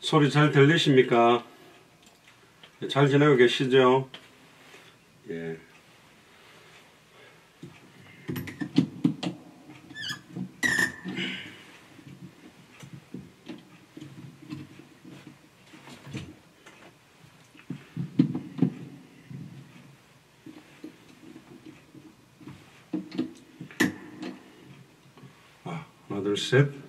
소리 잘 들리십니까? 잘 지내고 계시죠? 예. 하나, 둘, 셋.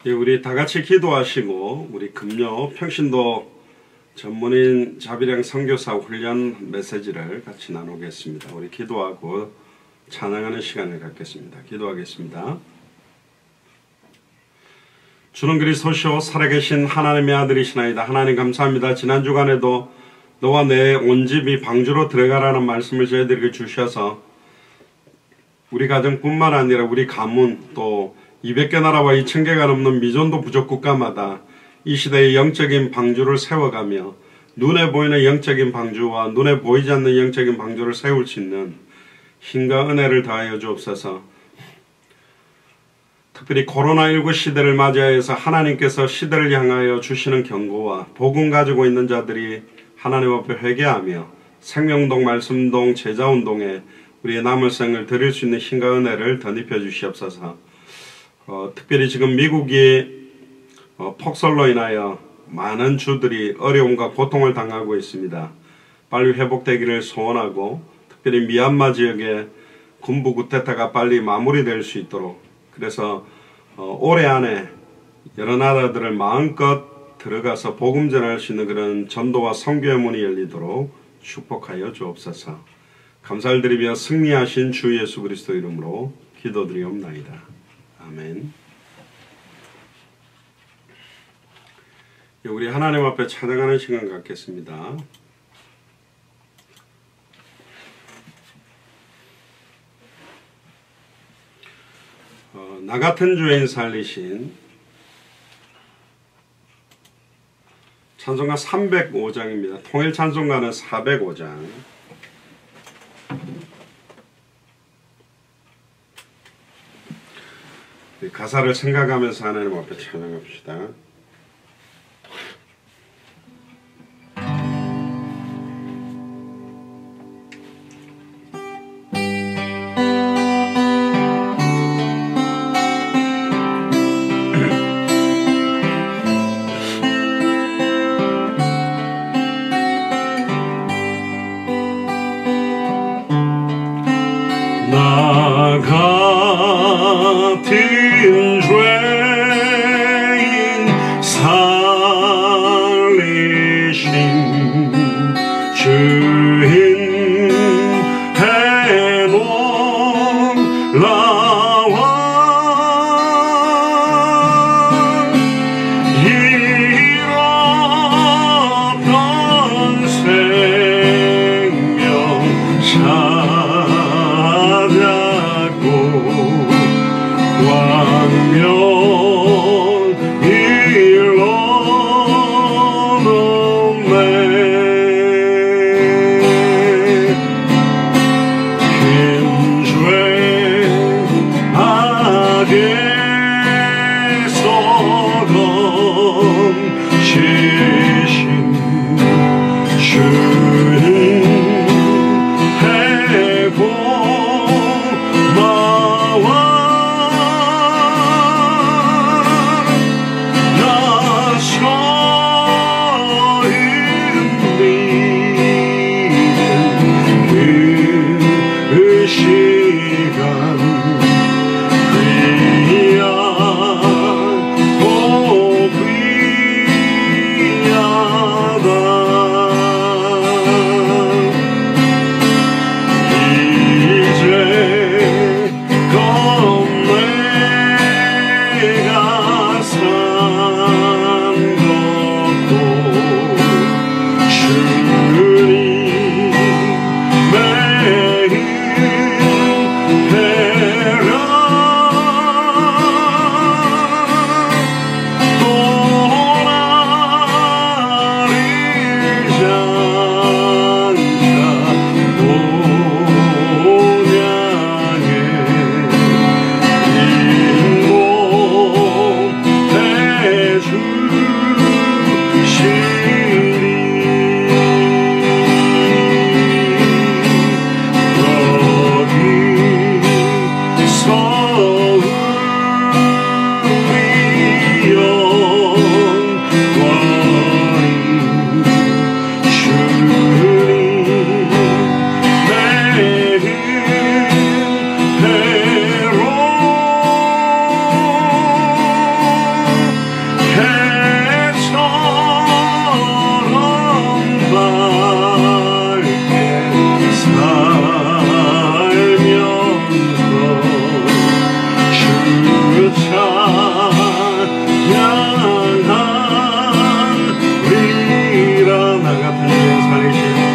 예, 우리 다 같이 기도하시고 우리 금요 평신도 전문인 자비령 선교사 훈련 메시지를 같이 나누겠습니다. 우리 기도하고 찬양하는 시간을 갖겠습니다. 기도하겠습니다. 주는 그리스도시요 살아계신 하나님의 아들이시나이다. 하나님 감사합니다. 지난 주간에도 너와 내 온 집이 방주로 들어가라는 말씀을 저희들에게 주셔서 우리 가정뿐만 아니라 우리 가문 또 200개 나라와 2000개가 넘는 미전도 부족 국가마다 이 시대의 영적인 방주를 세워가며 눈에 보이는 영적인 방주와 눈에 보이지 않는 영적인 방주를 세울 수 있는 힘과 은혜를 더하여 주옵소서. 특별히 코로나19 시대를 맞이하여서 하나님께서 시대를 향하여 주시는 경고와 복음 가지고 있는 자들이 하나님 앞에 회개하며 생명동 말씀동 제자운동에 우리의 남은 생을 드릴 수 있는 힘과 은혜를 덧입혀 주시옵소서. 특별히 지금 미국이 폭설로 인하여 많은 주들이 어려움과 고통을 당하고 있습니다. 빨리 회복되기를 소원하고 특별히 미얀마 지역의 군부 쿠데타가 빨리 마무리될 수 있도록 그래서 올해 안에 여러 나라들을 마음껏 들어가서 복음 전할 수 있는 그런 전도와 선교의 문이 열리도록 축복하여 주옵소서. 감사를 드리며 승리하신 주 예수 그리스도 이름으로 기도드리옵나이다. 아멘. 우리 하나님 앞에 찬양하는 시간 갖겠습니다. 나 같은 죄인 살리신 찬송가 305장입니다. 통일 찬송가는 405장. 가사를 생각하면서 하나님 앞에 찬양합시다. 나 같은 죄인 살리신 주인 해놀라와 잃었던 생명 긴 죄 악에서 찬양하리라. 나 같은 죄인 살리신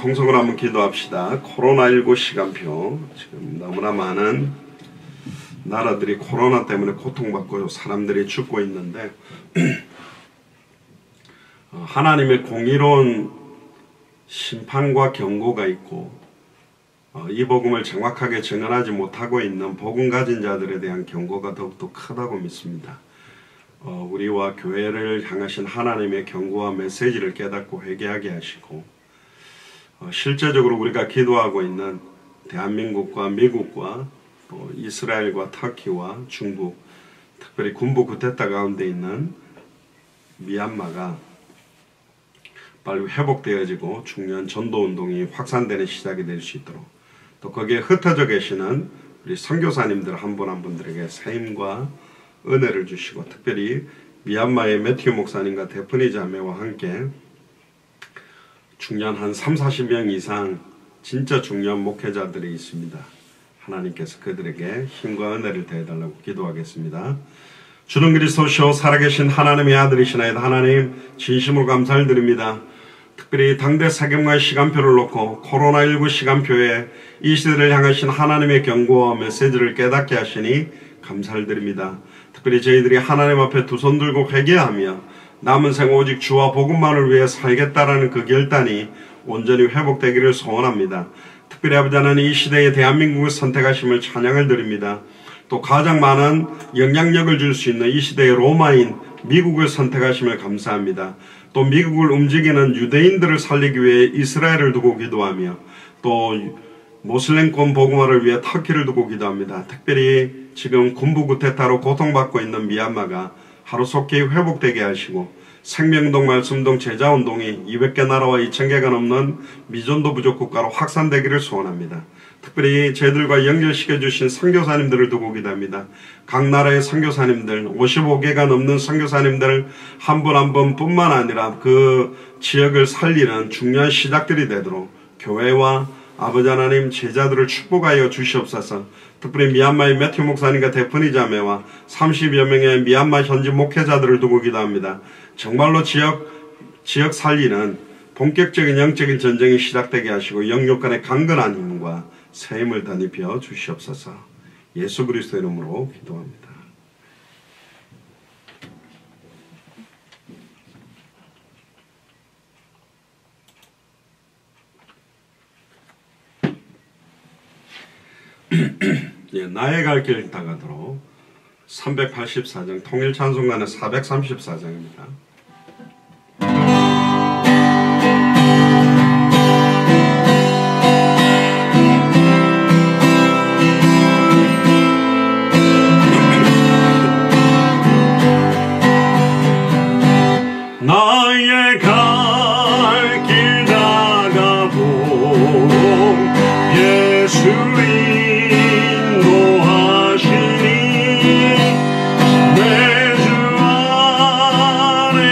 통성을 한번 기도합시다. 코로나19 시간표, 지금 너무나 많은 나라들이 코로나 때문에 고통받고 사람들이 죽고 있는데 하나님의 공의로운 심판과 경고가 있고 이 복음을 정확하게 증언하지 못하고 있는 복음 가진 자들에 대한 경고가 더욱더 크다고 믿습니다. 우리와 교회를 향하신 하나님의 경고와 메시지를 깨닫고 회개하게 하시고 실제적으로 우리가 기도하고 있는 대한민국과 미국과 또 이스라엘과 터키와 중국, 특별히 군부 쿠데타 가운데 있는 미얀마가 빨리 회복되어지고 중요한 전도운동이 확산되는 시작이 될 수 있도록, 또 거기에 흩어져 계시는 우리 선교사님들 한 분 한 분들에게 세임과 은혜를 주시고, 특별히 미얀마의 매튜 목사님과 데프니 자매와 함께 중요한 한 30-40명 이상 진짜 중요한 목회자들이 있습니다. 하나님께서 그들에게 힘과 은혜를 더해달라고 기도하겠습니다. 주는 그리스도시요 살아계신 하나님의 아들이시나이다. 하나님 진심으로 감사를 드립니다. 특별히 당대 사경과의 시간표를 놓고 코로나19 시간표에 이 시대를 향하신 하나님의 경고와 메시지를 깨닫게 하시니 감사를 드립니다. 특별히 저희들이 하나님 앞에 두 손 들고 회개하며 남은 생 오직 주와 복음만을 위해 살겠다라는 그 결단이 온전히 회복되기를 소원합니다. 특별히 아버지 하나님 이 시대에 대한민국을 선택하심을 찬양을 드립니다. 또 가장 많은 영향력을 줄 수 있는 이 시대의 로마인 미국을 선택하심을 감사합니다. 또 미국을 움직이는 유대인들을 살리기 위해 이스라엘을 두고 기도하며 또 모슬렘권 복음화를 위해 터키를 두고 기도합니다. 특별히 지금 군부 쿠데타로 고통받고 있는 미얀마가 하루속히 회복되게 하시고 생명동 말씀동 제자운동이 200개 나라와 2000개가 넘는 미전도 부족 국가로 확산되기를 소원합니다. 특별히 저희들과 연결시켜주신 선교사님들을 두고 기도합니다. 각 나라의 선교사님들 55개가 넘는 선교사님들 한 분 한 분뿐만 아니라 그 지역을 살리는 중요한 시작들이 되도록 교회와 아버지 하나님 제자들을 축복하여 주시옵소서. 특별히 미얀마의 매튜 목사님과 데프니 자매와 30여 명의 미얀마 현지 목회자들을 두고 기도합니다. 정말로 지역 살리는 본격적인 영적인 전쟁이 시작되게 하시고 영육 간의 강건한 힘과 새 힘을 더 입혀 주시옵소서. 예수 그리스도의 이름으로 기도합니다. 예, 나의 갈 길 다가도록 384장 통일찬송가는 434장입니다. 나의 갈 길 다가도 예수 인도하시니 내 주 안에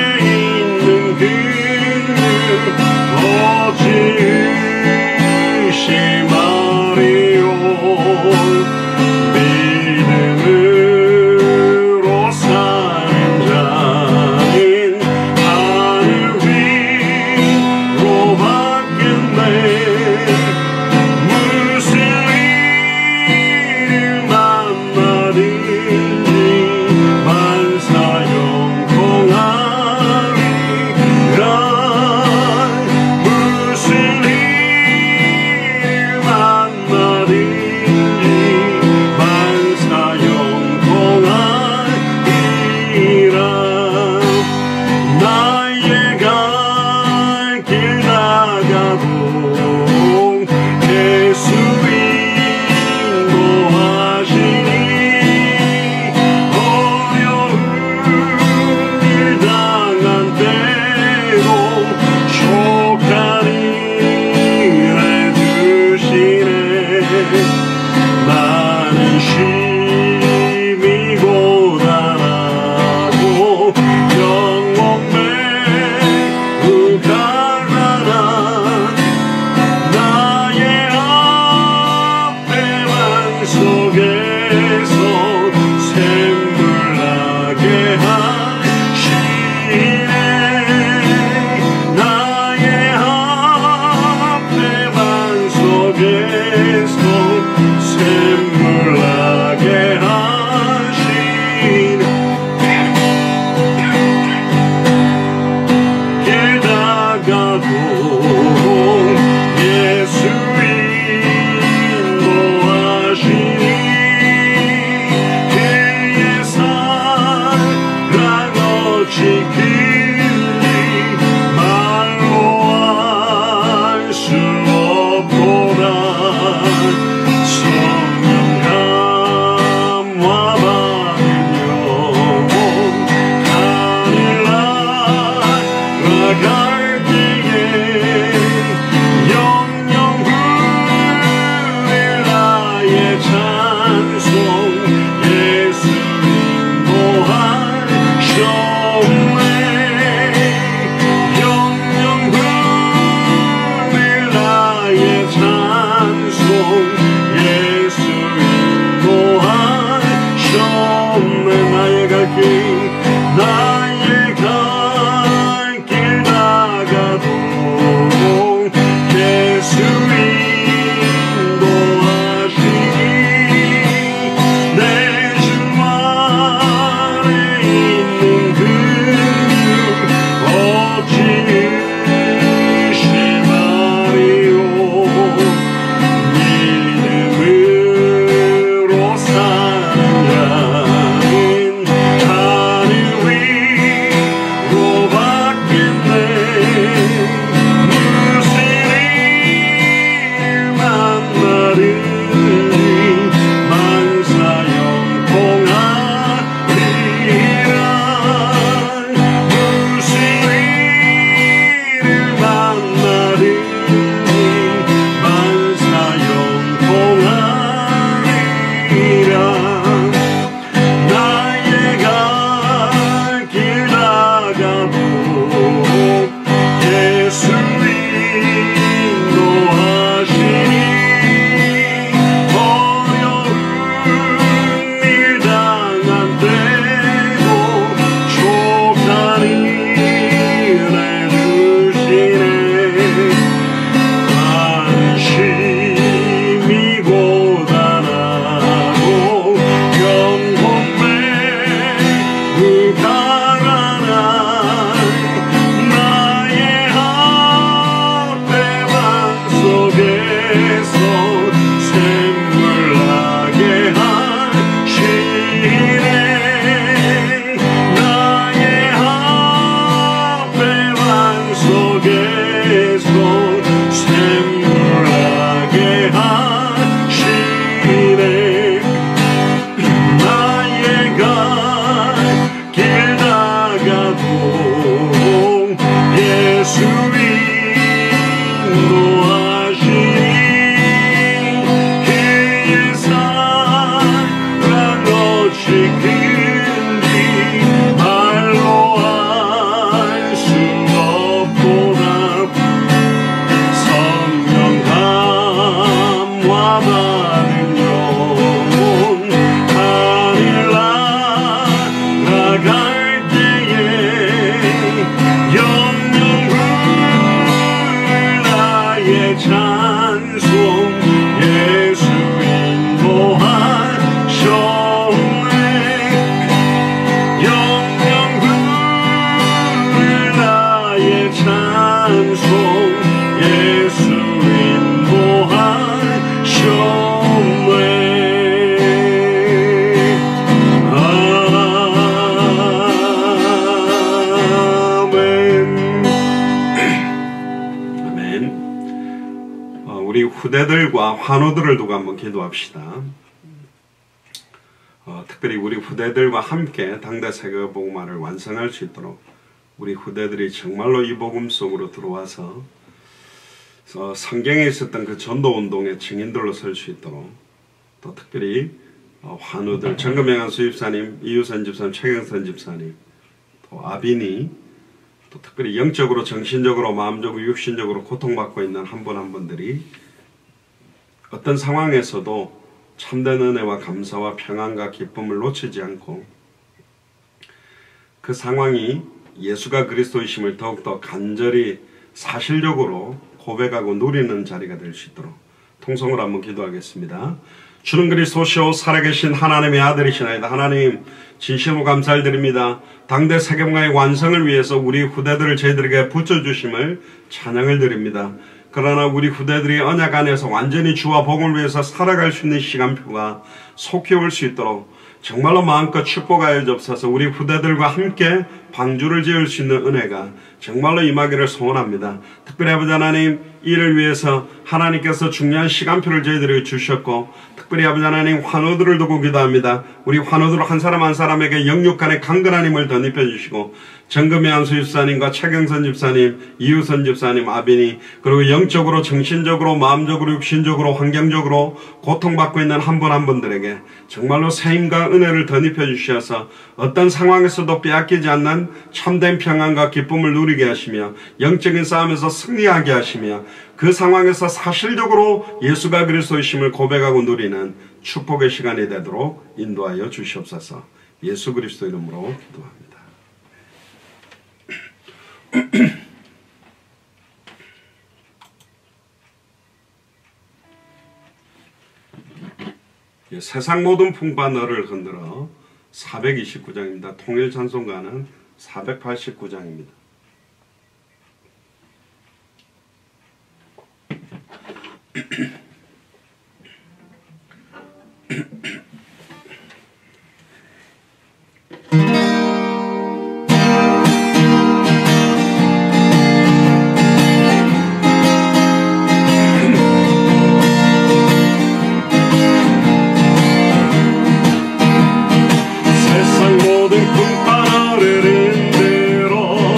후대들과 환우들을 두고 한번 기도합시다. 특별히 우리 후대들과 함께 당대 세계복음화를 완성할 수 있도록 우리 후대들이 정말로 이 복음 속으로 들어와서 성경에 있었던 그 전도운동의 증인들로 설 수 있도록, 또 특별히 환우들, 정금영한 수집사님, 이유선 집사님, 최경선 집사님, 또 아빈이, 또 특별히 영적으로, 정신적으로, 마음적으로, 육신적으로 고통받고 있는 한 분 한 분들이 어떤 상황에서도 참된 은혜와 감사와 평안과 기쁨을 놓치지 않고 그 상황이 예수가 그리스도이심을 더욱더 간절히 사실적으로 고백하고 누리는 자리가 될 수 있도록 통성으로 한번 기도하겠습니다. 주는 그리스도시오 살아계신 하나님의 아들이시나이다. 하나님, 진심으로 감사를 드립니다. 당대 세계복음화의 완성을 위해서 우리 후대들을 저희들에게 붙여주심을 찬양을 드립니다. 그러나 우리 후대들이 언약 안에서 완전히 주와 복음을 위해서 살아갈 수 있는 시간표가 속히 올 수 있도록 정말로 마음껏 축복하여 주옵소서. 우리 후대들과 함께 방주를 지을 수 있는 은혜가 정말로 임하기를 소원합니다. 특별히 아버지 하나님, 이를 위해서 하나님께서 중요한 시간표를 저희들에게 주셨고, 특별히 아버지 하나님, 환우들을 두고 기도합니다. 우리 환우들 한 사람 한 사람에게 영육간의 강건한 힘을 덧입혀 주시고, 정금의 안수 집사님과 최경선 집사님, 이유선 집사님, 아빈이, 그리고 영적으로, 정신적으로, 마음적으로, 육신적으로, 환경적으로 고통받고 있는 한 분 한 분들에게 정말로 새 힘과 은혜를 덧입혀 주셔서 어떤 상황에서도 빼앗기지 않는 참된 평안과 기쁨을 누리게 하시며, 영적인 싸움에서 승리하게 하시며, 그 상황에서 사실적으로 예수가 그리스도이심을 고백하고 누리는 축복의 시간이 되도록 인도하여 주시옵소서. 예수 그리스도 이름으로 기도합니다. 세상 모든 풍파 너를 흔들어 429장입니다. 통일 찬송가는 489장입니다. 세상 모든 풍파 너를 흔들어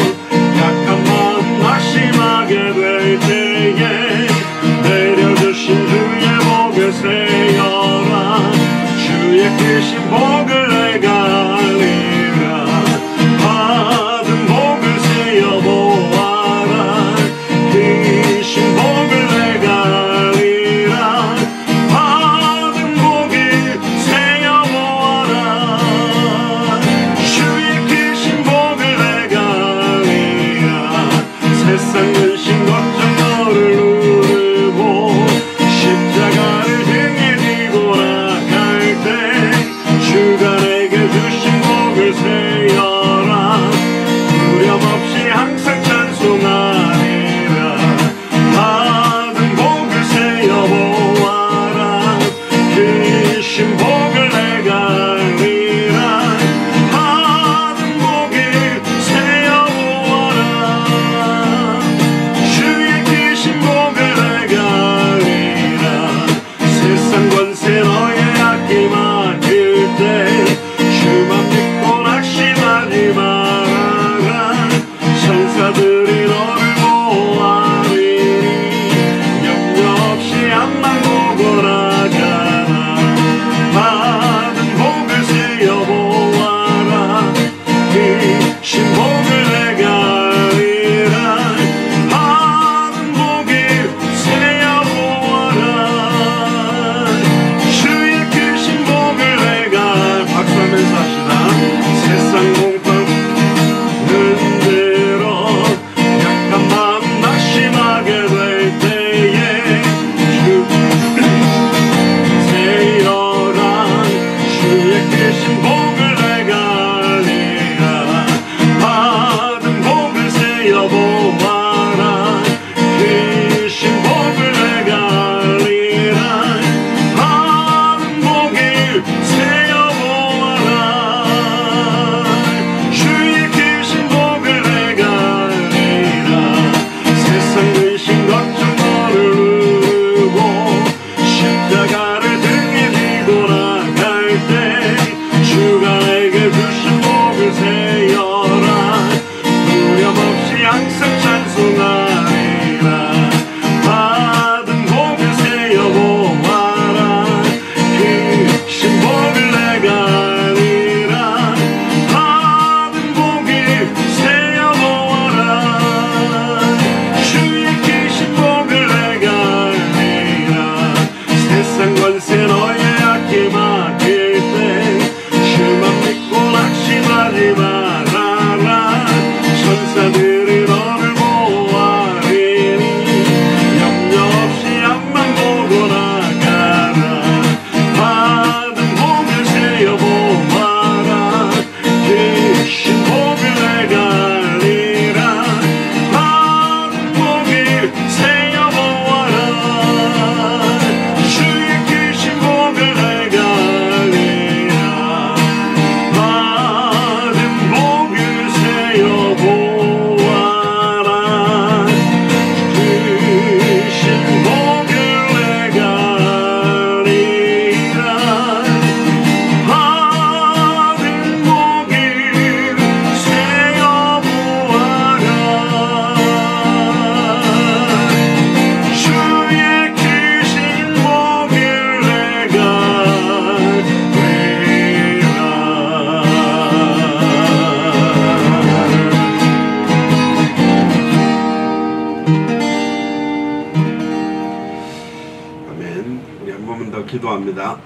기도합니다.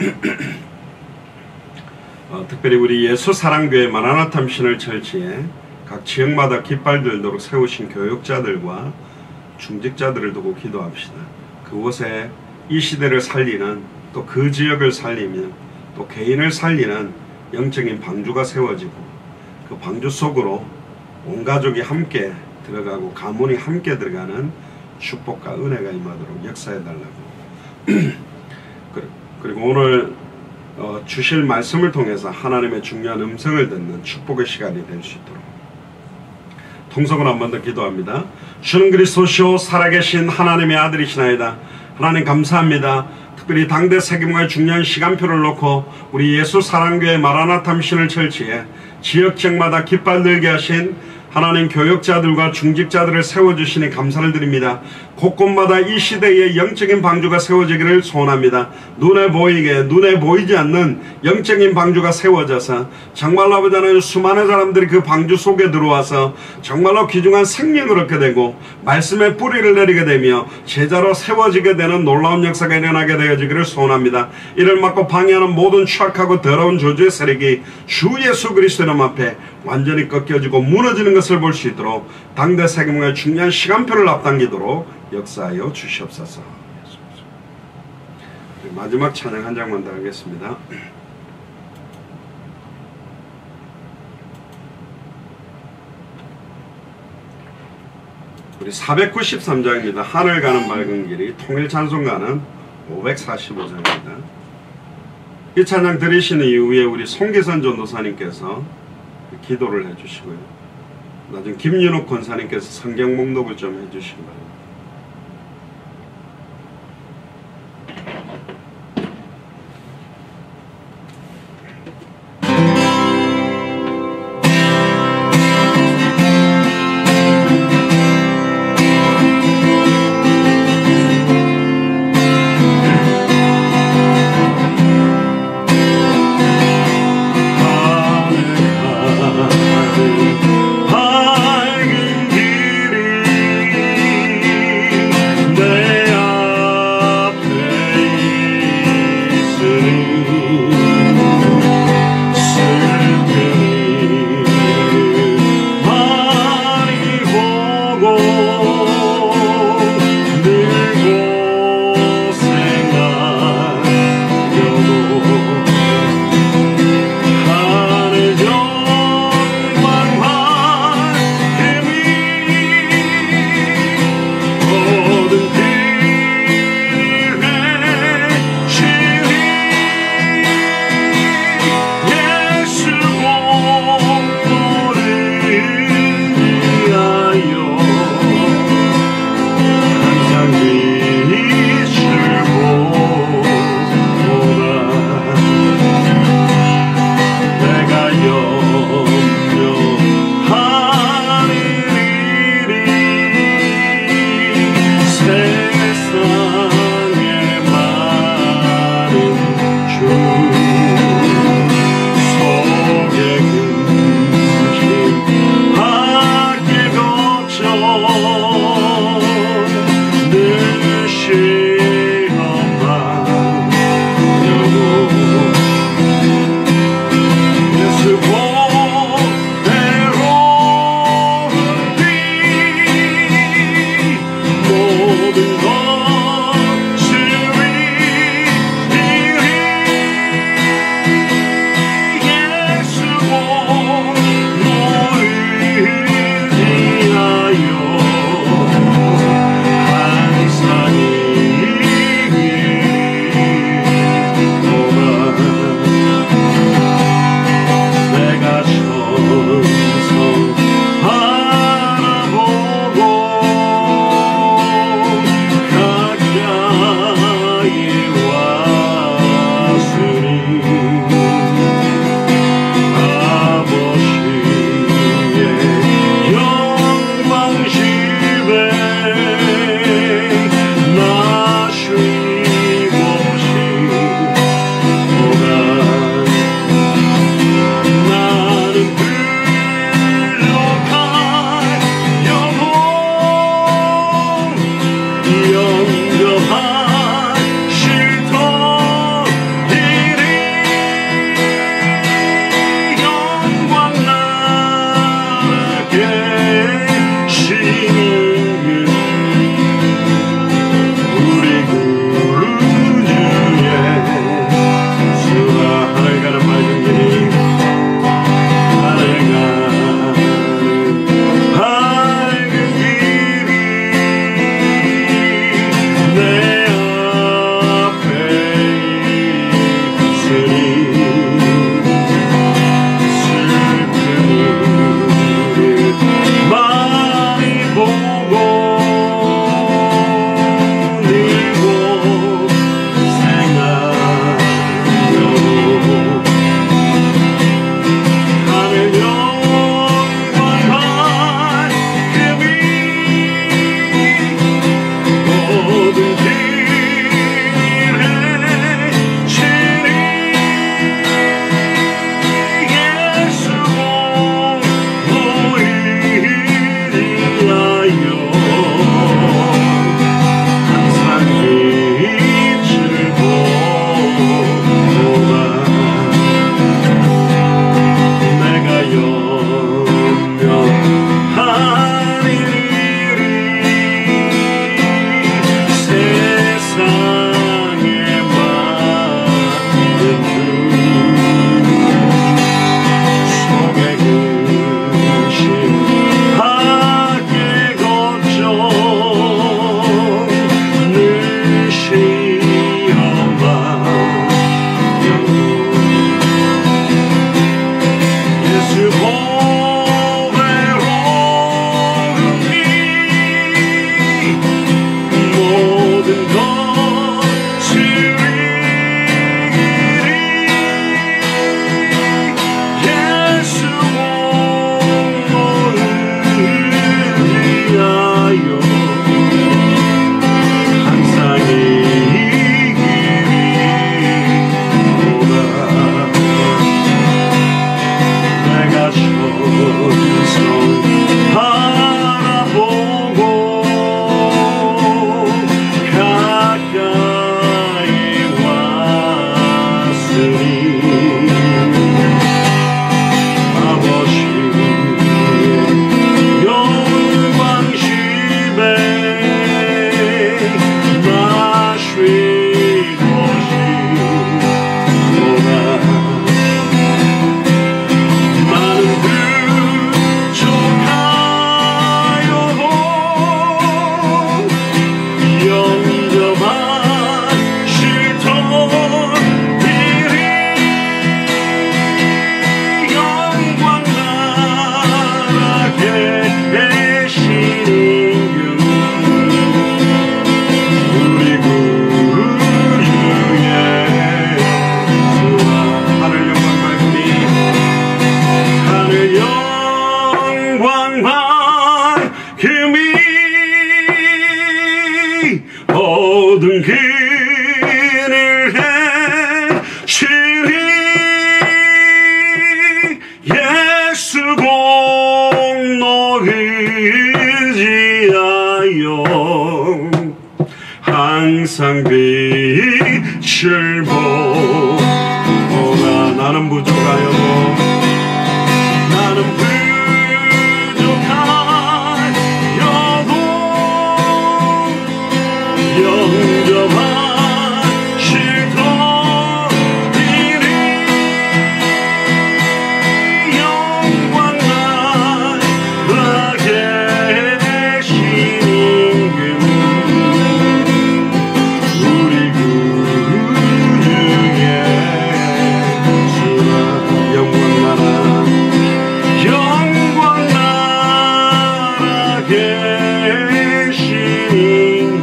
특별히 우리 예수사랑교회 마라나타 미션을 철치에 각 지역마다 깃발 들도록 세우신 교육자들과 중직자들을 두고 기도합시다. 그곳에 이 시대를 살리는, 또 그 지역을 살리면 또 개인을 살리는 영적인 방주가 세워지고, 그 방주 속으로 온 가족이 함께 들어가고 가문이 함께 들어가는 축복과 은혜가 임하도록 역사해달라고. 그리고 오늘 주실 말씀을 통해서 하나님의 중요한 음성을 듣는 축복의 시간이 될 수 있도록 통성을 한 번 더 기도합니다. 주는 그리스도시요 살아계신 하나님의 아들이시나이다. 하나님 감사합니다. 특별히 당대 세계문화의 중요한 시간표를 놓고 우리 예수사랑교회 마라나타 미션을 철치해 지역마다 깃발 들게 하신 하나님 교역자들과 중직자들을 세워주시니 감사를 드립니다. 곳곳마다 이 시대에 영적인 방주가 세워지기를 소원합니다. 눈에 보이게, 눈에 보이지 않는 영적인 방주가 세워져서 정말로 아버지 하나님 수많은 사람들이 그 방주 속에 들어와서 정말로 귀중한 생명을 얻게 되고 말씀의 뿌리를 내리게 되며 제자로 세워지게 되는 놀라운 역사가 일어나게 되어지기를 소원합니다. 이를 막고 방해하는 모든 추악하고 더러운 저주의 세력이 주 예수 그리스도 이름 앞에 완전히 꺾여지고 무너지는 것을 볼 수 있도록 당대 세계문화의 중요한 시간표를 앞당기도록 역사하여 주시옵소서. 마지막 찬양 한 장만 더 하겠습니다. 우리 493장입니다. 하늘 가는 맑은 길이, 통일 찬송가는 545장입니다. 이 찬양 들으시는 이후에 우리 송기선 전도사님께서 기도를 해주시고요. 나중에 김윤욱 권사님께서 성경 목록을 좀 해주시기 바랍니다. 밝은 길이 모든 길을 헤치리 예수 공로 의지하여 항상 빛을 보라. 나는 부족하여도 나는 영접하실 터이니 영광 나라게 되신 임금 우리 구주의 주라. 영광 나라게 되신 임금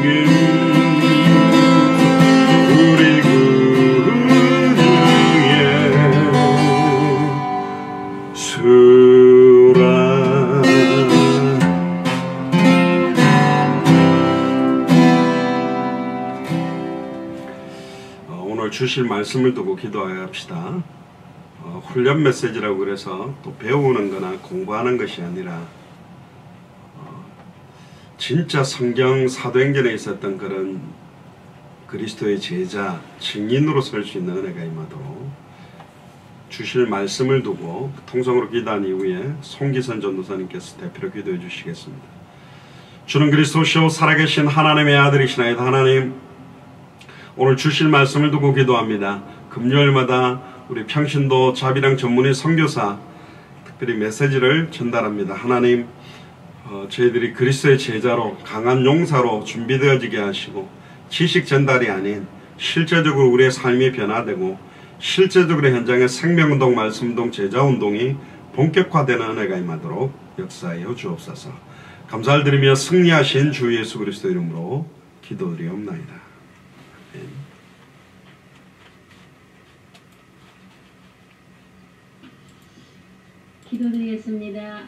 오늘 주실 말씀을 두고 기도하여 합시다. 훈련 메시지라고 그래서 또 배우는 거나 공부하는 것이 아니라 진짜 성경 사도행전에 있었던 그런 그리스도의 제자 증인으로 설 수 있는 은혜가 임하도록 주실 말씀을 두고 통성으로 기도한 이후에 송기선 전도사님께서 대표로 기도해 주시겠습니다. 주는 그리스도시요 살아계신 하나님의 아들이시나이다. 하나님, 오늘 주실 말씀을 두고 기도합니다. 금요일마다 우리 평신도 자비랑 전문의 선교사 특별히 메시지를 전달합니다. 하나님, 저희들이 그리스도의 제자로 강한 용사로 준비되어지게 하시고 지식 전달이 아닌 실제적으로 우리의 삶이 변화되고 실제적으로 현장의 생명운동, 말씀운동, 제자운동이 본격화되는 은혜가 임하도록 역사하여 주옵소서. 감사를 드리며 승리하신 주 예수 그리스도 이름으로 기도드리옵나이다. 아멘. 기도드리겠습니다.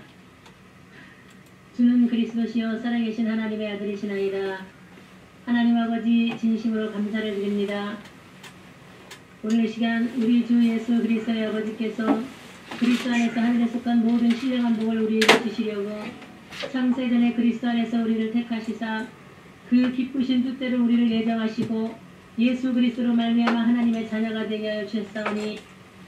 주는 그리스도시요 살아계신 하나님의 아들이시나이다. 하나님 아버지, 진심으로 감사를 드립니다. 오늘 시간 우리 주 예수 그리스도의 아버지께서 그리스도 안에서 하늘에 속한 모든 신령한 복을 우리에게 주시려고 창세전에 그리스도 안에서 우리를 택하시사 그 기쁘신 뜻대로 우리를 예정하시고 예수 그리스도로 말미암아 하나님의 자녀가 되게 하여 주셨사오니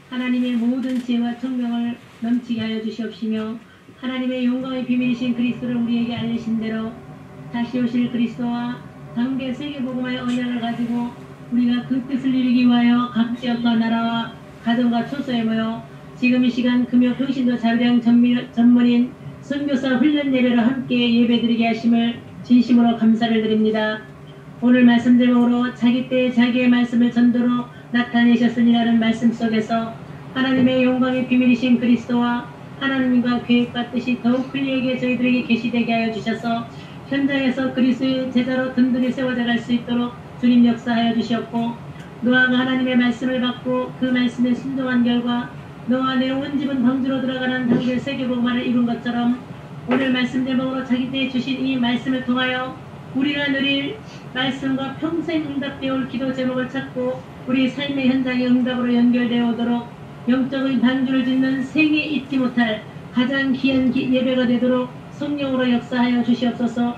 하나님의 모든 지혜와 총명을 넘치게 하여 주시옵시며 하나님의 영광의 비밀이신 그리스도를 우리에게 알리신 대로 다시 오실 그리스도와 당대 세계복음의 언약을 가지고 우리가 그 뜻을 이루기 위하여 각 지역과 나라와 가정과 초소에 모여 지금 이 시간 금요 평신도 자비랑 전문인 선교사 훈련 예배로 함께 예배드리게 하심을 진심으로 감사를 드립니다. 오늘 말씀 제목으로 자기 때에 자기의 말씀을 전도로 나타내셨으니라는 말씀 속에서 하나님의 영광의 비밀이신 그리스도와 하나님과 계획과 뜻이 더욱 클리어하게 저희들에게 계시되게 하여 주셔서 현장에서 그리스도의 제자로 든든히 세워져 갈 수 있도록 주님 역사하여 주셨고 노아가 하나님의 말씀을 받고 그 말씀에 순종한 결과 노아 내 온 집은 방주로 들어가는 당대 세계복음화를 이룬 것처럼 오늘 말씀 제목으로 자기 때에 주신 이 말씀을 통하여 우리가 누릴 말씀과 평생 응답되어 올 기도 제목을 찾고 우리 삶의 현장의 응답으로 연결되어 오도록 영적인 반주를 짓는 생애 잊지 못할 가장 귀한 예배가 되도록 성령으로 역사하여 주시옵소서.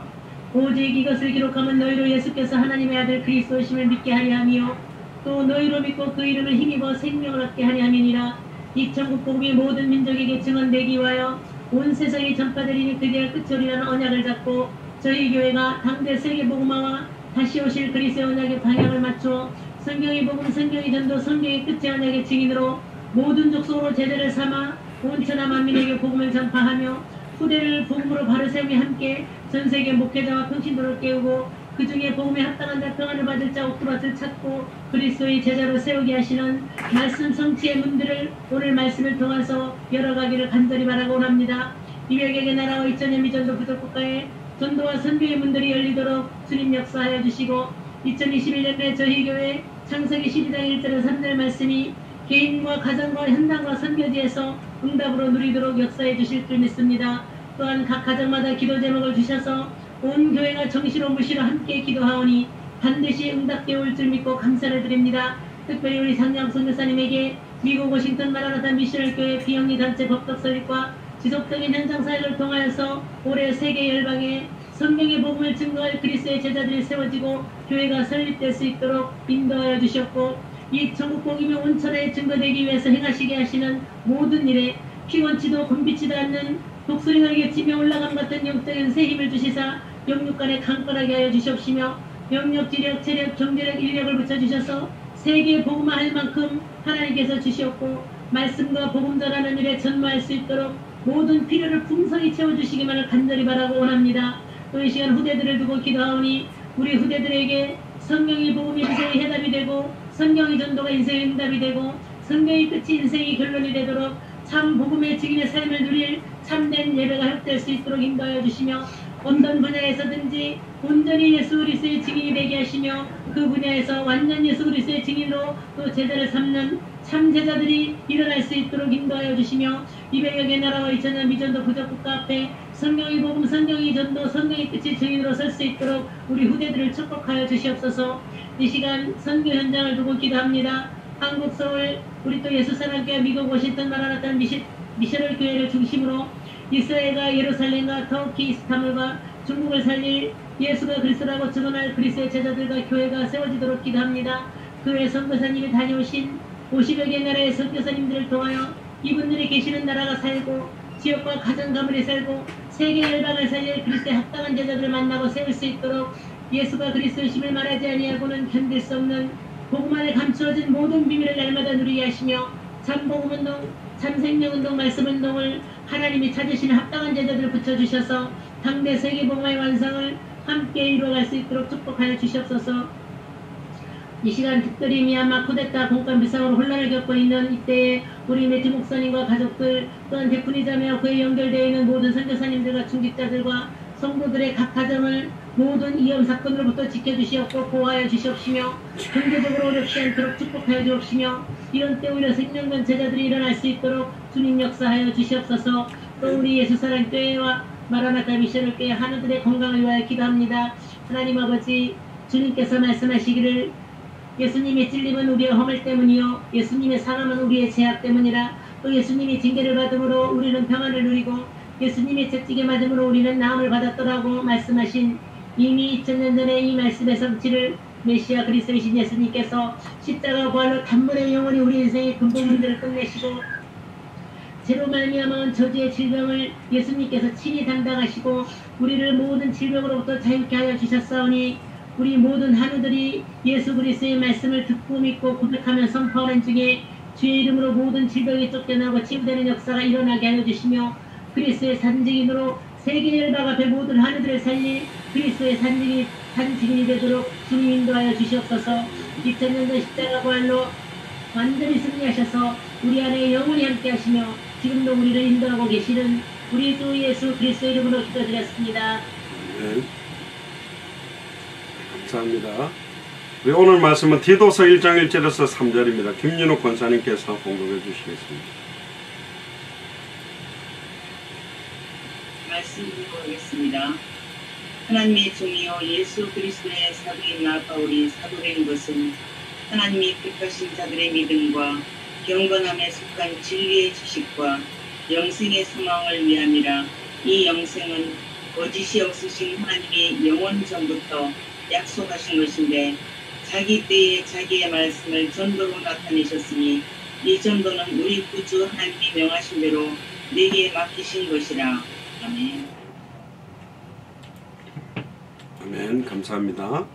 오직 이것을 기록하면 너희로 예수께서 하나님의 아들 그리스도심을 믿게 하려 하며 또 너희로 믿고 그 이름을 힘입어 생명을 얻게 하려 함이니라. 이 천국 복음이 모든 민족에게 증언되기 위하여 온 세상에 전파되리니 그대의 끝이오리라는 언약을 잡고 저희 교회가 당대 세계복음화와 다시 오실 그리스도의 언약의 방향을 맞추어 성경의 복음, 성경의 전도, 성경의 끝의 언약의 증인으로 모든 족속으로 제자를 삼아 온 천하 만민에게 복음을 전파하며 후대를 복음으로 바로 세우며 함께 전세계 목회자와 평신도를 깨우고 그 중에 복음에 합당한 자, 평안을 받을 자, 옥두밭을 찾고 그리스도의 제자로 세우게 하시는 말씀 성취의 문들을 오늘 말씀을 통해서 열어가기를 간절히 바라고 원합니다. 이백여개 나라와 2000여 미전도 부족국가에 전도와 선교의 문들이 열리도록 주님 역사하여 주시고 2021년에 저희 교회 창세기 12장 1절에 3절 말씀이 개인과 가정과 현장과 선교지에서 응답으로 누리도록 역사해 주실 줄 믿습니다. 또한 각 가정마다 기도 제목을 주셔서 온 교회가 정시로 무시로 함께 기도하오니 반드시 응답되어 올 줄 믿고 감사를 드립니다. 특별히 우리 상장 선교사님에게 미국 워싱턴 마라나타 미셔널 교회 비영리 단체 법덕 설립과 지속적인 현장 사역을 통하여서 올해 세계 열방에 성경의 복음을 증거할 그리스도의 제자들이 세워지고 교회가 설립될 수 있도록 인도하여 주셨고 이 천국 복음이 온천하에 증거되기 위해서 행하시게 하시는 모든 일에 피곤치도 곤비치도 않는 독수리가 겠치며 올라감 같은 영적인 새 힘을 주시사 영육간에 강건하게 하여 주시옵시며 영역, 지력, 체력, 경제력, 인력을 붙여주셔서 세계 복음화할 만큼 하나님께서 주시옵고 말씀과 복음 전하는 일에 전무할 수 있도록 모든 필요를 풍성히 채워주시기만을 간절히 바라고 원합니다. 또 이 시간 후대들을 두고 기도하오니 우리 후대들에게 성경의 복음이 인생의 해답이 되고 성경의 전도가 인생의 응답이 되고 성경의 끝이 인생의 결론이 되도록 참 복음의 증인의 삶을 누릴 참된 예배가 회복될 수 있도록 인도하여 주시며 어떤 분야에서든지 온전히 예수 그리스도의 증인이 되게 하시며 그 분야에서 완전 예수 그리스도의 증인으로 또 제자를 삼는 참 제자들이 일어날 수 있도록 인도하여 주시며 200여 개 나라와 2000여 미전도 부족국가 앞에 성경의 복음, 성경의 전도, 성경의 끝이 증인으로 설 수 있도록 우리 후대들을 축복하여 주시옵소서. 이 시간 선교 현장을 두고 기도합니다. 한국 서울 우리 또 예수사랑교회 미국 워싱턴 마라나타 미셔널 교회를 중심으로 이스라엘과 예루살렘과 터키 이스탄불과 중국을 살릴 예수가 그리스도라고 증언할 그리스도의 제자들과 교회가 세워지도록 기도합니다. 그 외 선교사님이 다녀오신 50여 개 나라의 선교사님들을 통하여 이분들이 계시는 나라가 살고 지역과 가정 가문이 살고 세계 열방을 살릴 그리스도의 합당한 제자들을 만나고 세울 수 있도록 예수가 그리스도이심을 말하지 아니하고는 견딜 수 없는 복음 안에 감추어진 모든 비밀을 날마다 누리게 하시며 참복음운동, 참생명운동, 말씀운동을 하나님이 찾으시는 합당한 제자들을 붙여주셔서 당대 세계복음의 완성을 함께 이루어갈 수 있도록 축복하여 주시옵소서. 이 시간 특별히 미얀마 쿠데타 공간 비상으로 혼란을 겪고 있는 이때에 우리 매튜 목사님과 가족들 또한 대푼이자며 그에 연결되어 있는 모든 선교사님들과 중직자들과 성도들의 각 가정을 모든 위험 사건으로부터 지켜주시옵고 보호하여 주시옵시며 경제적으로 어렵지 않도록 축복하여 주옵시며 이런 때 오히려 생명된 제자들이 일어날 수 있도록 주님 역사하여 주시옵소서. 또 우리 예수사랑교회와 마라나타 미션을교회 하나들의 건강을 위하여 기도합니다. 하나님 아버지, 주님께서 말씀하시기를 예수님의 찔림은 우리의 허물 때문이요 예수님의 상함은 우리의 죄악 때문이라. 또 예수님이 징계를 받음으로 우리는 평안을 누리고 예수님의 채찍에 맞음으로 우리는 나음을 받았더라고 말씀하신 이미 2000년 전에 이 말씀의 성취를 메시아 그리스도이신 예수님께서 십자가 부활로 단번에 영원히 우리 인생의 근본문제를 끝내시고 죄로 말미암아 저주의 질병을 예수님께서 친히 담당하시고 우리를 모든 질병으로부터 자유케 하여 주셨사오니 우리 모든 한우들이 예수 그리스도의 말씀을 듣고 믿고 고백하며 선포하는 중에 주의 이름으로 모든 질병이 쫓겨나고 치유되는 역사가 일어나게 하여 주시며 그리스도의 산증인으로 세계 열방 앞에 모든 한우들을 살릴 그리스도의 산증인이 되도록 주님 인도하여 주시옵소서. 2000년 전 십자가 부활로 완전히 승리하셔서 우리 안에 영원히 함께 하시며 지금도 우리를 인도하고 계시는 우리 주 예수 그리스도의 이름으로 기도드렸습니다. 네. 감사합니다. 우리 오늘 말씀은 디도서 1장 1절에서 3절입니다. 김윤호 권사님께서 공독해 주시겠습니다. 말씀 읽어보겠습니다. 하나님의 종이요 예수 그리스도의 사도인 나 바울이 사도된 것은 하나님이 택하신 자들의 믿음과 경건함에 속한 진리의 지식과 영생의 소망을 위함이라. 이 영생은 거짓이 없으신 하나님이 영원 전부터 약속하신 것인데 자기 때에 자기의 말씀을 전도로 나타내셨으니 이 전도는 우리 구주 하나님이 명하신 대로 내게 맡기신 것이라. 아멘. 아멘. 감사합니다.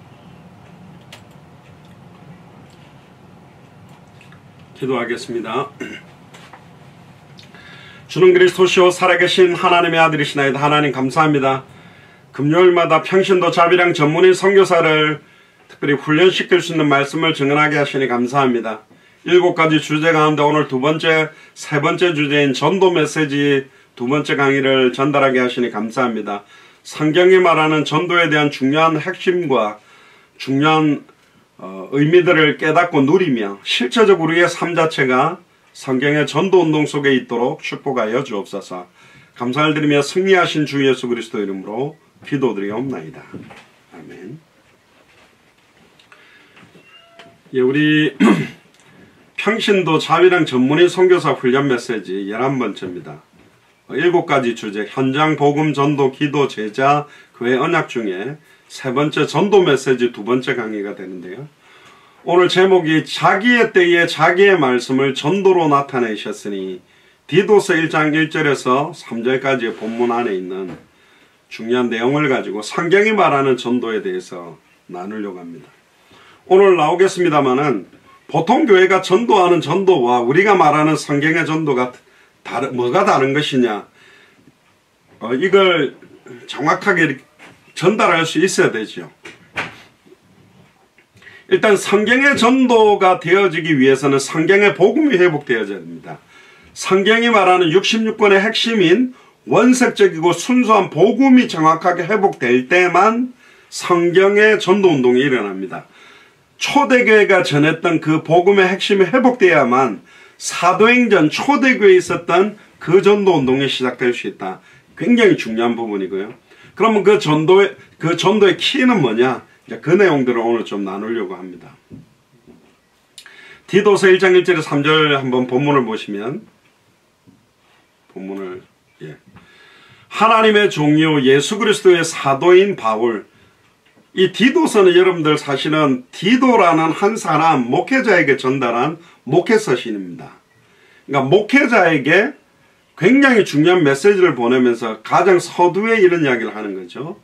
기도하겠습니다. 주는 그리스도시요 살아계신 하나님의 아들이시나이다. 하나님 감사합니다. 금요일마다 평신도 자비랑 전문인 선교사를 특별히 훈련시킬 수 있는 말씀을 증언하게 하시니 감사합니다. 7가지 주제 가운데 오늘 세 번째 주제인 전도 메시지 2번째 강의를 전달하게 하시니 감사합니다. 성경이 말하는 전도에 대한 중요한 핵심과 중요한 의미들을 깨닫고 누리며 실제적 우리의 삶 자체가 성경의 전도운동 속에 있도록 축복하여 주옵소서. 감사를 드리며 승리하신 주 예수 그리스도 이름으로 기도드리옵나이다. 아멘. 예, 우리 평신도 자비랑 전문인 선교사 훈련 메시지 11번째입니다. 7가지 주제, 현장 복음 전도 기도 제자 교회 언약 중에 3번째 전도 메시지 2번째 강의가 되는데요. 오늘 제목이 자기의 때에 자기의 말씀을 전도로 나타내셨으니 디도서 1장 1절에서 3절까지의 본문 안에 있는 중요한 내용을 가지고 성경이 말하는 전도에 대해서 나누려고 합니다. 오늘 나오겠습니다마는 보통 교회가 전도하는 전도와 우리가 말하는 성경의 전도가 뭐가 다른 것이냐, 이걸 정확하게 전달할 수 있어야 되죠. 일단 성경의 전도가 되어지기 위해서는 성경의 복음이 회복되어져야 됩니다. 성경이 말하는 66권의 핵심인 원색적이고 순수한 복음이 정확하게 회복될 때만 성경의 전도운동이 일어납니다. 초대교회가 전했던 그 복음의 핵심이 회복되어야만 사도행전 초대교회에 있었던 그 전도운동이 시작될 수 있다. 굉장히 중요한 부분이고요. 그러면 그 전도의 키는 뭐냐? 그 내용들을 오늘 좀 나누려고 합니다. 디도서 1장 1절에 3절 한번 본문을 보시면 하나님의 종이요 예수 그리스도의 사도인 바울. 이 디도서는 여러분들 사실은 디도라는 한 사람 목회자에게 전달한 목회 서신입니다. 그러니까 목회자에게 굉장히 중요한 메시지를 보내면서 가장 서두에 이런 이야기를 하는 거죠.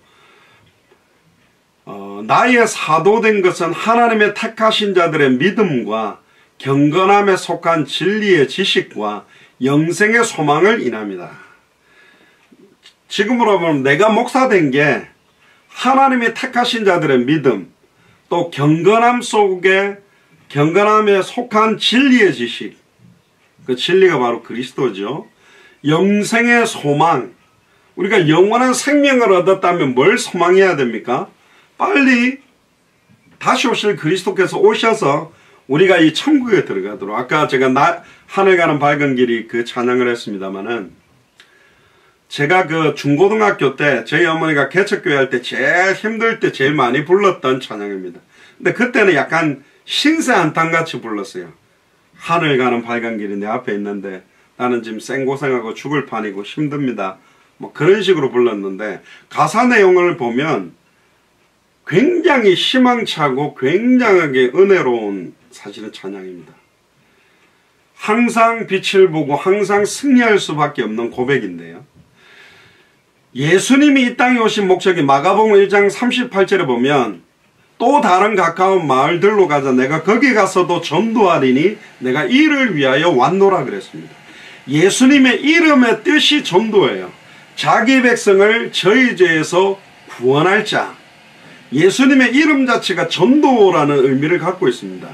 나의 사도된 것은 하나님의 택하신 자들의 믿음과 경건함에 속한 진리의 지식과 영생의 소망을 인합니다. 지금으로 보면 내가 목사된 게 하나님이 택하신 자들의 믿음, 또 경건함 속에 경건함에 속한 진리의 지식, 그 진리가 바로 그리스도죠. 영생의 소망, 우리가 영원한 생명을 얻었다면 뭘 소망해야 됩니까? 빨리 다시 오실 그리스도께서 오셔서 우리가 이 천국에 들어가도록. 아까 제가 하늘 가는 밝은 길이 그 찬양을 했습니다마는, 제가 그 중고등학교 때 저희 어머니가 개척교회 할 때 제일 힘들 때 제일 많이 불렀던 찬양입니다. 근데 그때는 약간 신세 한탄같이 불렀어요. 하늘 가는 밝은 길이 내 앞에 있는데 나는 지금 생고생하고 죽을 판이고 힘듭니다. 뭐 그런 식으로 불렀는데, 가사 내용을 보면 굉장히 희망차고 굉장하게 은혜로운 사실은 찬양입니다. 항상 빛을 보고 항상 승리할 수밖에 없는 고백인데요. 예수님이 이 땅에 오신 목적이 마가복음 1장 38절에 보면, 또 다른 가까운 마을들로 가자 내가 거기 가서도 전도하리니 내가 이를 위하여 왔노라 그랬습니다. 예수님의 이름의 뜻이 전도예요. 자기 백성을 저희 죄에서 구원할 자. 예수님의 이름 자체가 전도라는 의미를 갖고 있습니다.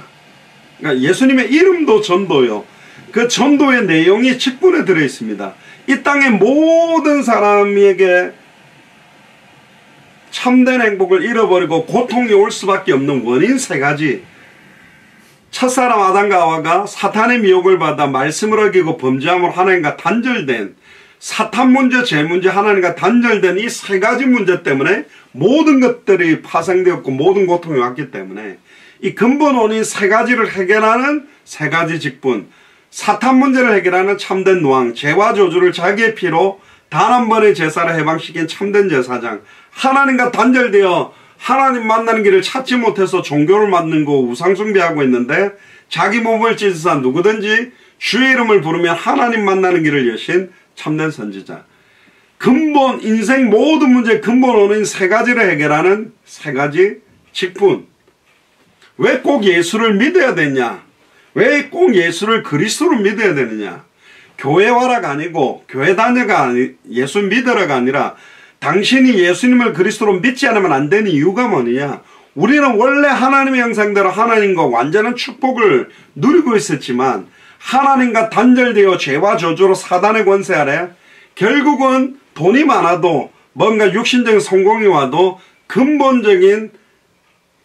그러니까 예수님의 이름도 전도요. 그 전도의 내용이 직분에 들어 있습니다. 이 땅의 모든 사람에게 참된 행복을 잃어버리고 고통이 올 수밖에 없는 원인 세 가지. 첫사람 아담과 하와가 사탄의 미혹을 받아 말씀을 어기고 범죄함으로 하나님과 단절된, 사탄 문제, 죄 문제, 하나님과 단절된 이 세 가지 문제 때문에 모든 것들이 파생되었고 모든 고통이 왔기 때문에 이 근본 원인 세 가지를 해결하는 세 가지 직분, 사탄 문제를 해결하는 참된 노왕, 죄와 저주를 자기의 피로 단 한 번의 제사를 해방시킨 참된 제사장, 하나님과 단절되어 하나님 만나는 길을 찾지 못해서 종교를 만들고 우상숭배하고 있는데 자기 몸을 찢으사 누구든지 주의 이름을 부르면 하나님 만나는 길을 여신 참된 선지자. 근본 인생 모든 문제의 근본 원인 세 가지를 해결하는 세 가지 직분. 왜 꼭 예수를 믿어야 되냐? 왜 꼭 예수를 그리스도로 믿어야 되느냐? 교회 와라가 아니고 교회 다녀가 예수 믿으라가 아니라 당신이 예수님을 그리스도로 믿지 않으면 안 되는 이유가 뭐냐? 우리는 원래 하나님의 형상대로 하나님과 완전한 축복을 누리고 있었지만 하나님과 단절되어 죄와 저주로 사단의 권세 아래 결국은 돈이 많아도 뭔가 육신적인 성공이 와도 근본적인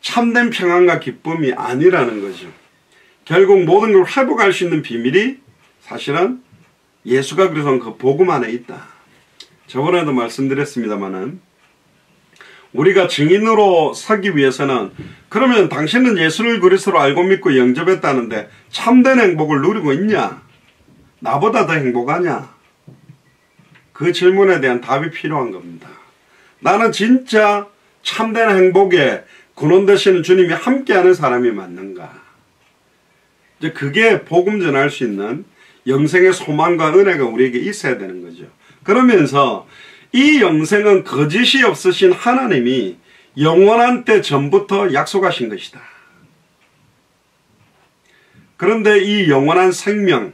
참된 평안과 기쁨이 아니라는 거죠. 결국 모든 걸 회복할 수 있는 비밀이 사실은 예수가 그리스도는 그 복음 안에 있다. 저번에도 말씀드렸습니다마는 우리가 증인으로 서기 위해서는 그러면 당신은 예수를 그리스도로 알고 믿고 영접했다는데 참된 행복을 누리고 있냐? 나보다 더 행복하냐? 그 질문에 대한 답이 필요한 겁니다. 나는 진짜 참된 행복에 근원 되시는 주님이 함께하는 사람이 맞는가? 이제 그게 복음 전할 수 있는 영생의 소망과 은혜가 우리에게 있어야 되는 거죠. 그러면서 이 영생은 거짓이 없으신 하나님이 영원한 때 전부터 약속하신 것이다. 그런데 이 영원한 생명,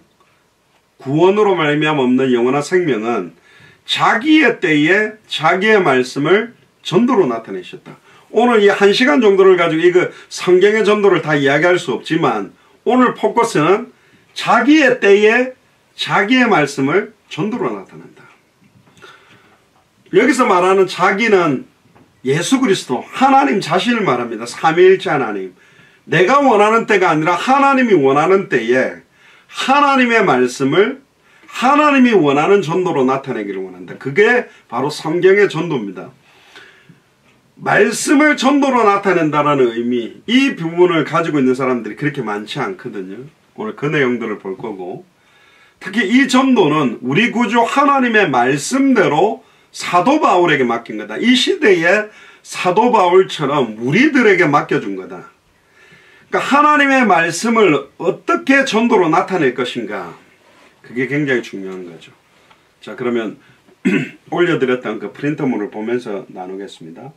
구원으로 말미암아 없는 영원한 생명은 자기의 때에 자기의 말씀을 전도로 나타내셨다. 오늘 이 1시간 정도를 가지고 이거 성경의 전도를 다 이야기할 수 없지만 오늘 포커스는 자기의 때에 자기의 말씀을 전도로 나타낸다. 여기서 말하는 자기는 예수 그리스도 하나님 자신을 말합니다. 삼위일체 하나님. 내가 원하는 때가 아니라 하나님이 원하는 때에 하나님의 말씀을 하나님이 원하는 전도로 나타내기를 원한다. 그게 바로 성경의 전도입니다. 말씀을 전도로 나타낸다라는 의미, 이 부분을 가지고 있는 사람들이 그렇게 많지 않거든요. 오늘 그 내용들을 볼 거고, 특히 이 전도는 우리 구주 하나님의 말씀대로 사도 바울에게 맡긴 거다. 이 시대에 사도 바울처럼 우리들에게 맡겨준 거다. 그러니까 하나님의 말씀을 어떻게 전도로 나타낼 것인가, 그게 굉장히 중요한 거죠. 자, 그러면 올려드렸던 그 프린터물을 보면서 나누겠습니다.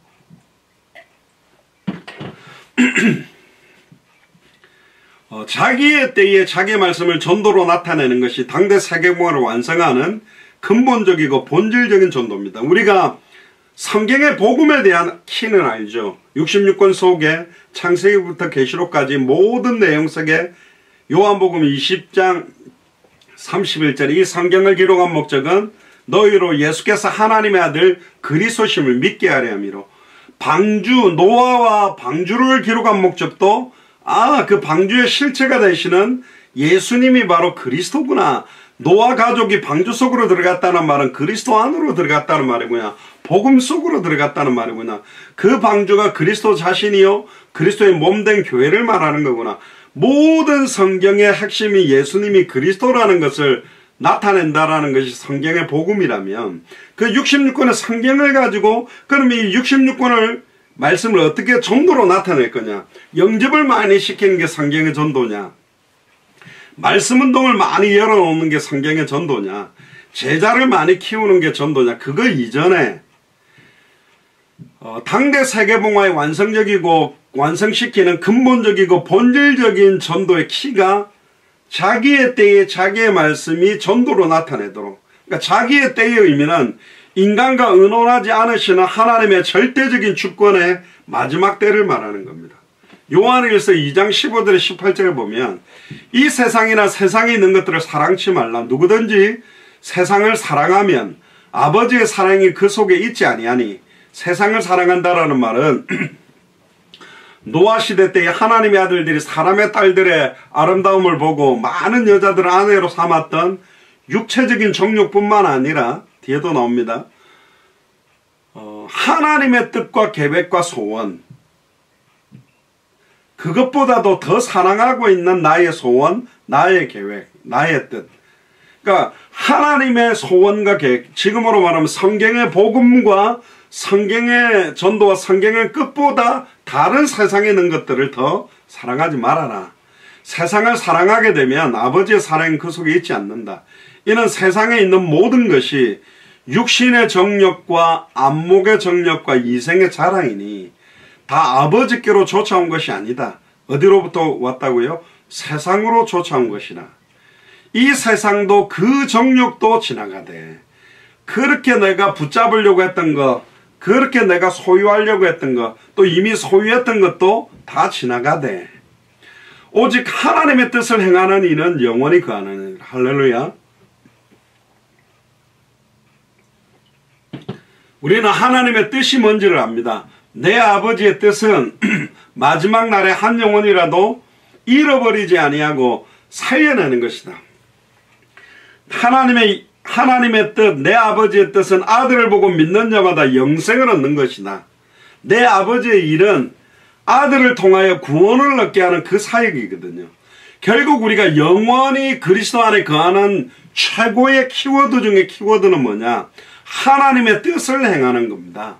자기의 때에 자기의 말씀을 전도로 나타내는 것이 당대 세계문화를 완성하는 근본적이고 본질적인 전도입니다. 우리가 성경의 복음에 대한 키는 알죠. 66권 속에 창세기부터 계시록까지 모든 내용 속에 요한복음 20장 31절 이 성경을 기록한 목적은 너희로 예수께서 하나님의 아들 그리스도심을 믿게 하려 함이로. 방주 노아와 방주를 기록한 목적도 그 방주의 실체가 되시는 예수님이 바로 그리스도구나. 노아 가족이 방주 속으로 들어갔다는 말은 그리스도 안으로 들어갔다는 말이구나. 복음 속으로 들어갔다는 말이구나. 그 방주가 그리스도 자신이요 그리스도의 몸된 교회를 말하는 거구나. 모든 성경의 핵심이 예수님이 그리스도라는 것을 나타낸다라는 것이 성경의 복음이라면 그 66권의 성경을 가지고 그럼 이 66권을 말씀을 어떻게 전도로 나타낼 거냐. 영접을 많이 시키는 게 성경의 전도냐. 말씀 운동을 많이 열어놓는 게 성경의 전도냐. 제자를 많이 키우는 게 전도냐. 그거 이전에 당대 세계봉화의 완성적이고 완성시키는 근본적이고 본질적인 전도의 키가 자기의 때에 자기의 말씀이 전도로 나타내도록. 그러니까 자기의 때의 의미는 인간과 의논하지 않으시는 하나님의 절대적인 주권의 마지막 때를 말하는 겁니다. 요한일서 2장 15절에 18절에 보면 이 세상이나 세상에 있는 것들을 사랑치 말라. 누구든지 세상을 사랑하면 아버지의 사랑이 그 속에 있지 아니하니. 세상을 사랑한다라는 말은 노아 시대 때에 하나님의 아들들이 사람의 딸들의 아름다움을 보고 많은 여자들을 아내로 삼았던 육체적인 정욕뿐만 아니라 뒤에도 나옵니다. 하나님의 뜻과 계획과 소원, 그것보다도 더 사랑하고 있는 나의 소원, 나의 계획, 나의 뜻. 그러니까 하나님의 소원과 계획, 지금으로 말하면 성경의 복음과 성경의 전도와 성경의 끝보다 다른 세상에 있는 것들을 더 사랑하지 말아라. 세상을 사랑하게 되면 아버지의 사랑이 그 속에 있지 않는다. 이는 세상에 있는 모든 것이 육신의 정욕과 안목의 정욕과 이생의 자랑이니 다 아버지께로 쫓아온 것이 아니다. 어디로부터 왔다고요? 세상으로 쫓아온 것이라. 이 세상도 그 정욕도 지나가되 그렇게 내가 붙잡으려고 했던 것, 그렇게 내가 소유하려고 했던 것, 또 이미 소유했던 것도 다 지나가되 오직 하나님의 뜻을 행하는 이는 영원히 거하느니라. 할렐루야. 우리는 하나님의 뜻이 뭔지를 압니다. 내 아버지의 뜻은 마지막 날에 한 영혼이라도 잃어버리지 아니하고 살려내는 것이다. 하나님의 뜻, 내 아버지의 뜻은 아들을 보고 믿는 자마다 영생을 얻는 것이다. 내 아버지의 일은 아들을 통하여 구원을 얻게 하는 그 사역이거든요. 결국 우리가 영원히 그리스도 안에 거하는 최고의 키워드 중에 키워드는 뭐냐? 하나님의 뜻을 행하는 겁니다.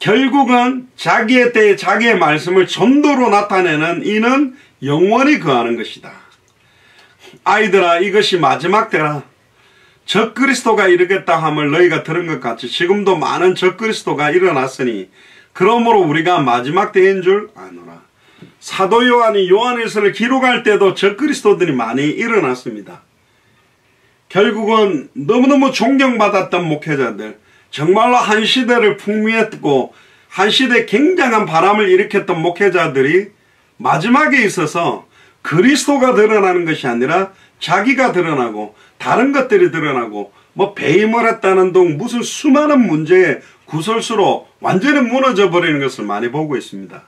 결국은 자기의 때에 자기의 말씀을 전도로 나타내는 이는 영원히 거하는 것이다. 아이들아, 이것이 마지막 때라. 적그리스도가 이르겠다 함을 너희가 들은 것 같이 지금도 많은 적그리스도가 일어났으니 그러므로 우리가 마지막 때인 줄 아노라. 사도 요한이 요한일서를 기록할 때도 적그리스도들이 많이 일어났습니다. 결국은 너무너무 존경받았던 목회자들, 정말로 한 시대를 풍미했고 한 시대에 굉장한 바람을 일으켰던 목회자들이 마지막에 있어서 그리스도가 드러나는 것이 아니라 자기가 드러나고 다른 것들이 드러나고 뭐 배임을 했다는 등 무슨 수많은 문제의 구설수로 완전히 무너져 버리는 것을 많이 보고 있습니다.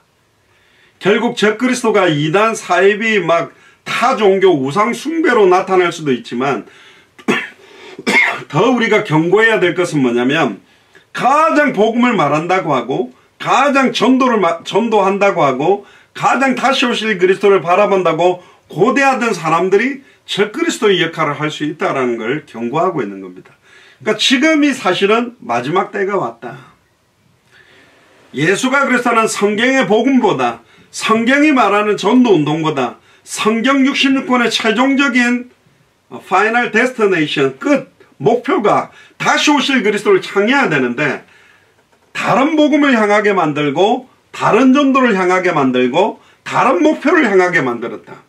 결국 적그리스도가 이단 사이비 막 타 종교 우상 숭배로 나타날 수도 있지만 더 우리가 경고해야 될 것은 뭐냐면 가장 복음을 말한다고 하고 가장 전도한다고 하고 가장 다시 오실 그리스도를 바라본다고 고대하던 사람들이 적그리스도의 역할을 할 수 있다는 걸 경고하고 있는 겁니다. 그러니까 지금이 사실은 마지막 때가 왔다. 예수가 그리스도는 성경의 복음보다 성경이 말하는 전도운동보다 성경 66권의 최종적인 파이널 데스티네이션 끝 목표가 다시 오실 그리스도를 창의해야 되는데 다른 복음을 향하게 만들고 다른 전도를 향하게 만들고 다른 목표를 향하게 만들었다.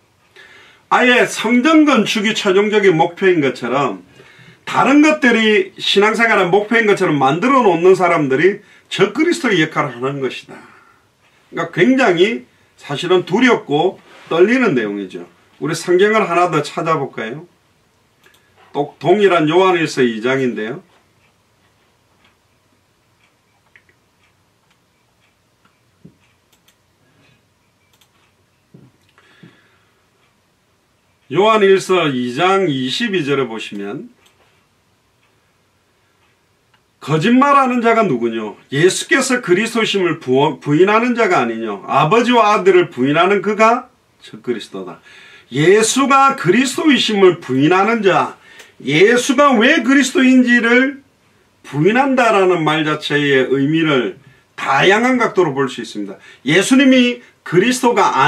아예 성전 건축이 최종적인 목표인 것처럼 다른 것들이 신앙생활의 목표인 것처럼 만들어 놓는 사람들이 적그리스도의 역할을 하는 것이다. 그러니까 굉장히 사실은 두렵고 떨리는 내용이죠. 우리 성경을 하나 더 찾아볼까요? 또 동일한 요한일서 2장인데요. 요한일서 2장 22절에 보시면 거짓말하는 자가 누구뇨? 예수께서 그리스도심을 부인하는 자가 아니뇨? 아버지와 아들을 부인하는 그가 적그리스도다. 예수가 그리스도이심을 부인하는 자, 예수가 왜 그리스도인지를 부인한다라는 말 자체의 의미를 다양한 각도로 볼 수 있습니다. 예수님이 그리스도가